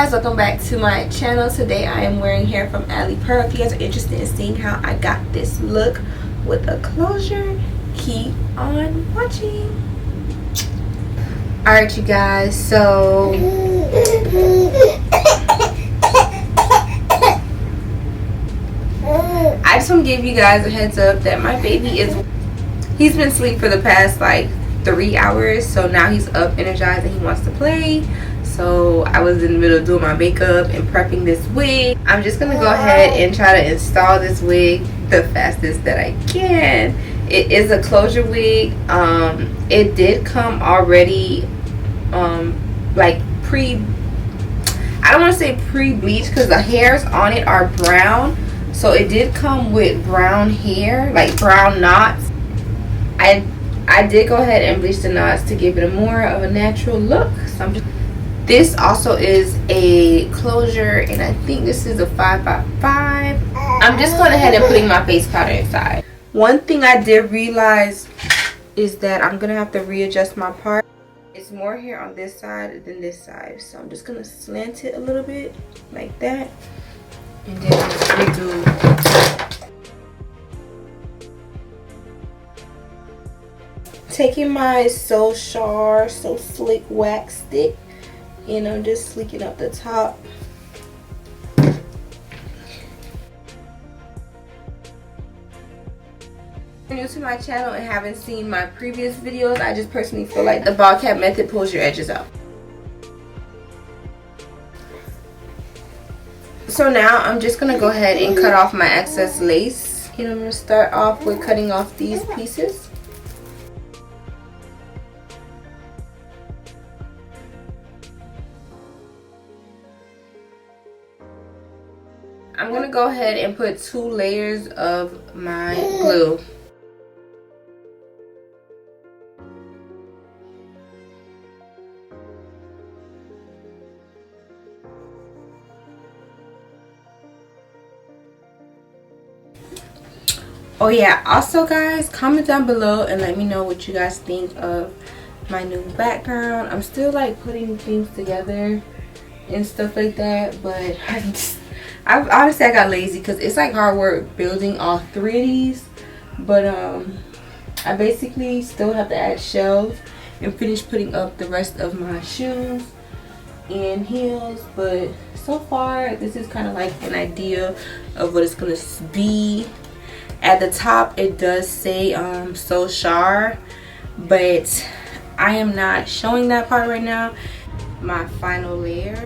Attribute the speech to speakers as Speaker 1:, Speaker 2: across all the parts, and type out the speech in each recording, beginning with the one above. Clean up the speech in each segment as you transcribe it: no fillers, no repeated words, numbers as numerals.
Speaker 1: guys, welcome back to my channel. Today I am wearing hair from Alipearl. If you guys are interested in seeing how I got this look with a closure, keep on watching. Alright you guys, so I just want to give you guys a heads up that my baby he's been asleep for the past like 3 hours, so now he's up, energized, and he wants to play. So I was in the middle of doing my makeup and prepping this wig. I'm just gonna go ahead and try to install this wig the fastest that I can. It is a closure wig. It did come already like I don't want to say pre-bleached because the hairs on it are brown, so it did come with brown hair, like brown knots. I did go ahead and bleach the knots to give it a more of a natural look. So this also is a closure, and I think this is a 5x5. I'm just going ahead and putting my face powder inside. One thing I did realize is that I'm going to have to readjust my part. It's more hair on this side than this side, so I'm just going to slant it a little bit like that, and then I'll just redo. Taking my CHAR So Slick wax stick, and I'm just slicking up the top. If you're new to my channel and haven't seen my previous videos, I just personally feel like the ball cap method pulls your edges out. So now I'm just going to go ahead and cut off my excess lace. And I'm going to start off with cutting off these pieces. I'm going to go ahead and put 2 layers of my glue. Oh yeah, also guys, comment down below and let me know what you guys think of my new background. I'm still like putting things together and stuff like that, but honestly I got lazy because it's like hard work building all 3 of these. But I basically still have to add shelves and finish putting up the rest of my shoes and heels. But so far this is kind of like an idea of what it's gonna be. At the top it does say so CHAR, but I am not showing that part right now. My final layer.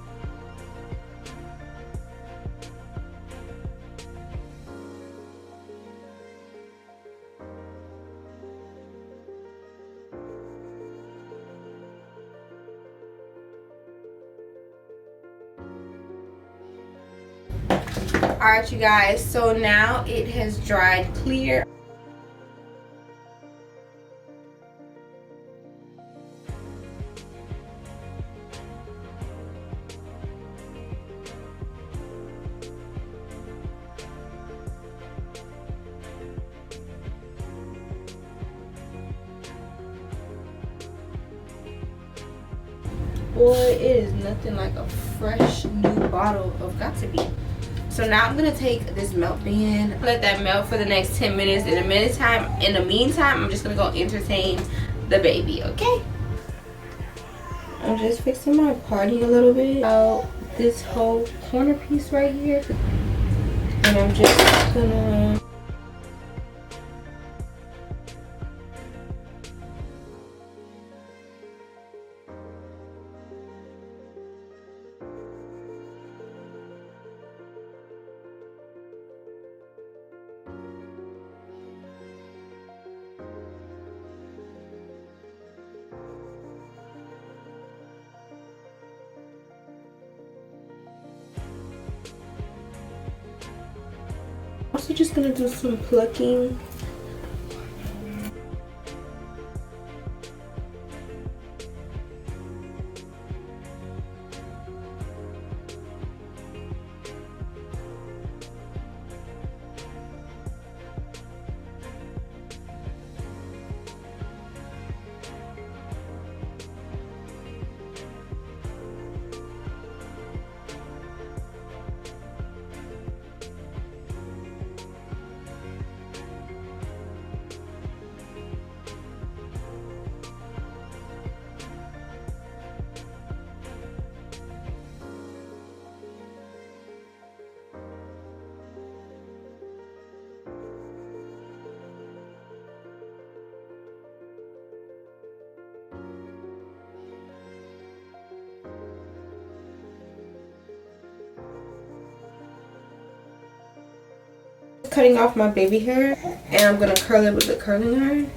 Speaker 1: Alright you guys, so now it has dried clear. Boy, it is nothing like a fresh new bottle of Got To Be. So now I'm gonna take this melt pen, let that melt for the next 10 minutes. In the meantime, I'm just gonna go entertain the baby, okay? I'm just fixing my party a little bit out this whole corner piece right here, and I'm just gonna also just gonna do some plucking. cutting off my baby hair, and I'm gonna curl it with the curling iron.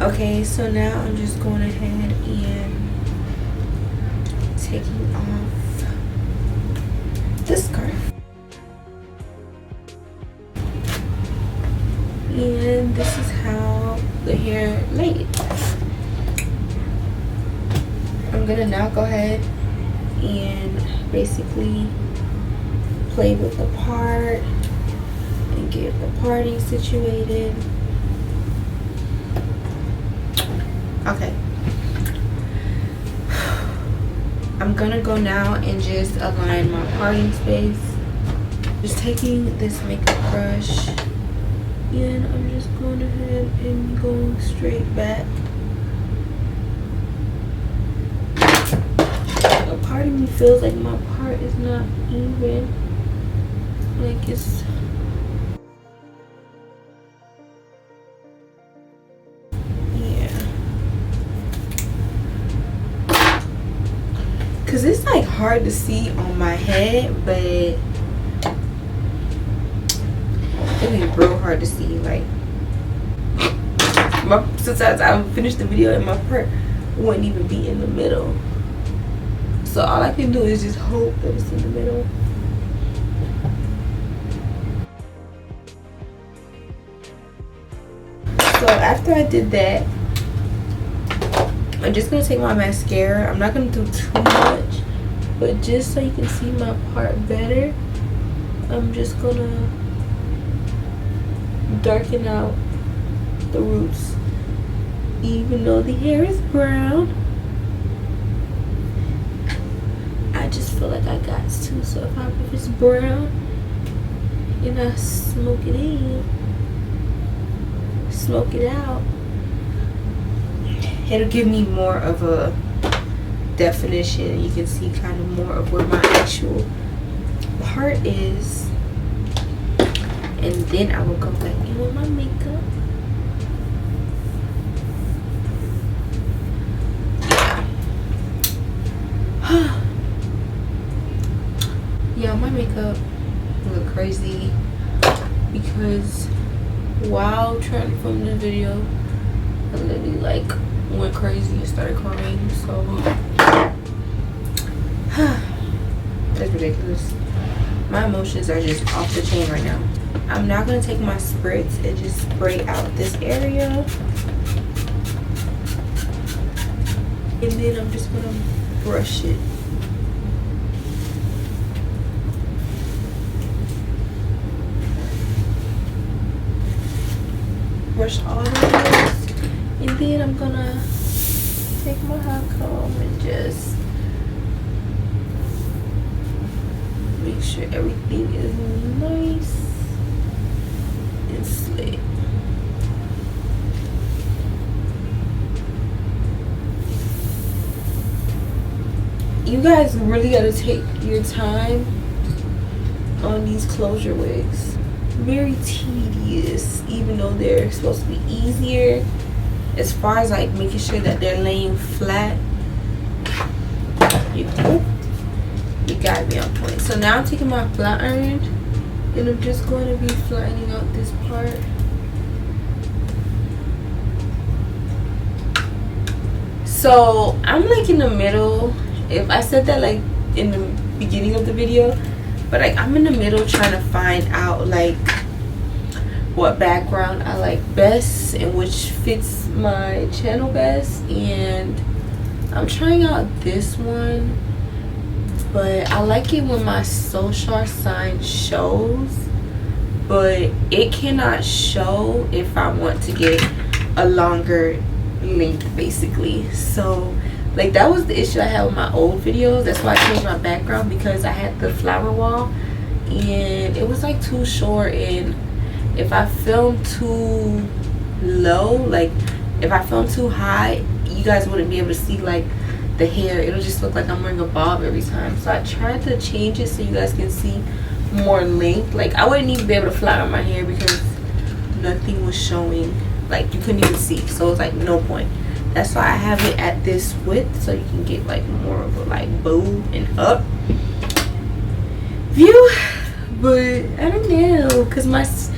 Speaker 1: Okay, so now I'm just going ahead and taking off this scarf. And this is how the hair laid. I'm gonna now go ahead and basically play with the part and get the parting situated. Okay, I'm gonna go now and just align my parting space. Just taking this makeup brush and I'm just going ahead and going straight back. A part of me feels like my part is not even, like it's because it's like hard to see on my head, but it's real hard to see. Like sometimes I would finish the video and my part wouldn't even be in the middle. So all I can do is just hope that it's in the middle. So after I did that, I'm just gonna take my mascara. I'm not gonna do too much, but just so you can see my part better, I'm just gonna darken out the roots. Even though the hair is brown, I just feel like I got to. So if it's brown and I smoke it in, smoke it out, it'll give me more of a definition. You can see kind of more of where my actual part is, and then I will go back in with my makeup. Yeah, my makeup look crazy because while trying to film the video, I literally like went crazy and started crying. So that's ridiculous. My emotions are just off the chain right now. I'm now going to take my spritz and just spray out this area. And then I'm just going to brush it. Brush all of this. And then I'm going to take my hot comb and just make sure everything is nice and slick. You guys really gotta take your time on these closure wigs. Very tedious, even though they're supposed to be easier as far as like making sure that they're laying flat. You gotta be on point. So now I'm taking my flat iron and I'm just going to be flattening out this part. So I'm like in the middle. If I said that like in the beginning of the video, but like I'm in the middle trying to find out like what background I like best and which fits my channel best, and I'm trying out this one, but I like it when my CHAR sign shows, but it cannot show if I want to get a longer length basically. So like that was the issue I had with my old videos. That's why I changed my background, because I had the flower wall and it was like too short, and if I film too low, like if I film too high, you guys wouldn't be able to see like the hair. It'll just look like I'm wearing a bob every time. So I tried to change it so you guys can see more length. Like I wouldn't even be able to flatten my hair because nothing was showing, like you couldn't even see, so it was like no point. That's why I have it at this width, so you can get like more of a like bow and up view. But I don't know, because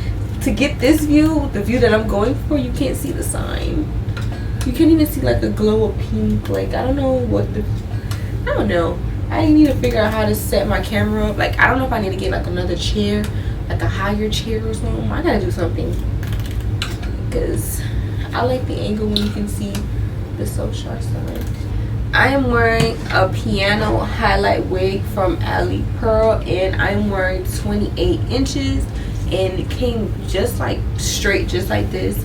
Speaker 1: to get this view, the view that I'm going for, you can't see the sign. You can't even see like a glow of pink. Like I don't know. I need to figure out how to set my camera up. Like I don't know if I need to get like another chair, like a higher chair or something. I gotta do something, because I like the angle when you can see the CHAR sign. I am wearing a piano highlight wig from Alipearl, and I'm wearing 28 inches, and it came just like straight, just like this.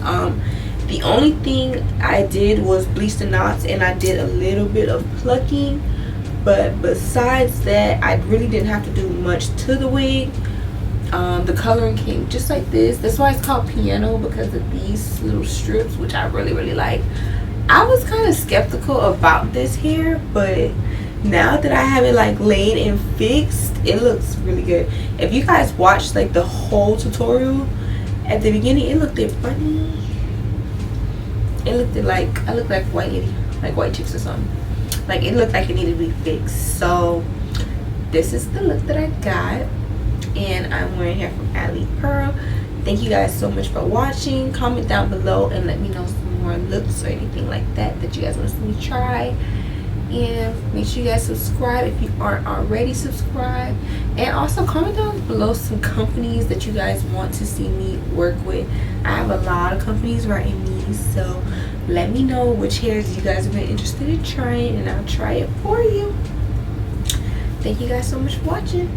Speaker 1: The only thing I did was bleach the knots, and I did a little bit of plucking, but besides that I really didn't have to do much to the wig. The coloring came just like this. That's why it's called piano, because of these little strips, which I really like. I was kind of skeptical about this hair, but now that I have it like laid and fixed, it looks really good. If you guys watched like the whole tutorial, at the beginning it looked funny. It looked like I looked like white chicks or something. Like it looked like it needed to be fixed. So this is the look that I got, and I'm wearing hair from Alipearl. Thank you guys so much for watching. Comment down below and let me know some more looks or anything like that you guys want to see me try. And make sure you guys subscribe if you aren't already subscribed, and also comment down below some companies that you guys want to see me work with. I have a lot of companies writing me, so let me know which hairs you guys have been interested in trying, and I'll try it for you. Thank you guys so much for watching.